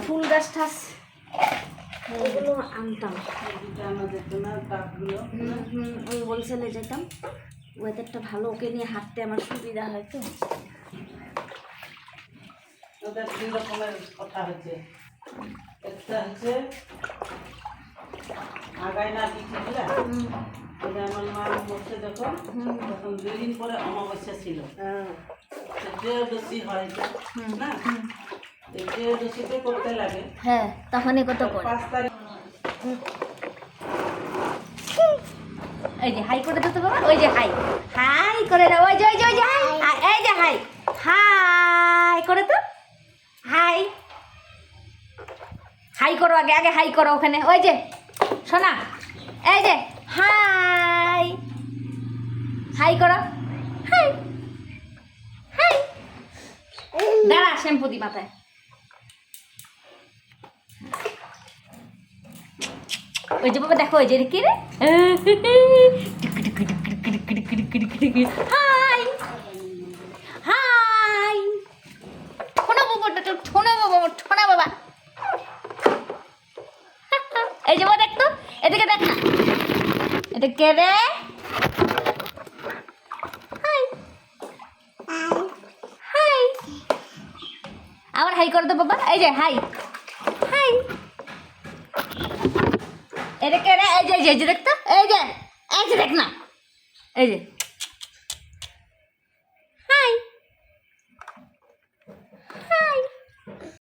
ফুল গাছ ঠাস এগুলো আনতাম। ওই হোলসেলে যেতাম, ওয়েদারটা ভালো, ওকে নিয়ে হাঁটতে আমার সুবিধা হয় তো। ওদের তিন রকমের কথা হচ্ছে, একটা হচ্ছে আগায় না পিঠে এটা আমার মা বসে যখন 2 দিন পরে অমাবস্যা ছিল, ত্রয়োদশী হয় না, ত্রয়োদশীতে করতে লাগে। হ্যাঁ, তখনই কত করে 5 তারিখ। এই যে হাই করে দিতে বাবা, ওই যে হাই হাই করে দাও, ওই যে ওই যে ওই যে হাই, এই যে হাই হাই করে তো, হাই হাই করো, আগে আগে হাই করো ওখানে, ওই যে শোনা, এই যে হাই হাই করো, হাই হাই, দাঁড়া শ্যাম্পু দি মাথায়। ওই যে বাবা দেখো, ওই যে কি রে, হাই হাই, ছোনা বাবা, ছোনা বাবা, ছোনা বাবা, এই যে বাবা দেখতো, এদিকে দেখ না, এটা কে রে, হাই হাই, আবার হাই করে তো বাবা, এই যে হাই হাই, এটা কে রে, এই যে দেখতো, এই যে দেখ না, এই যে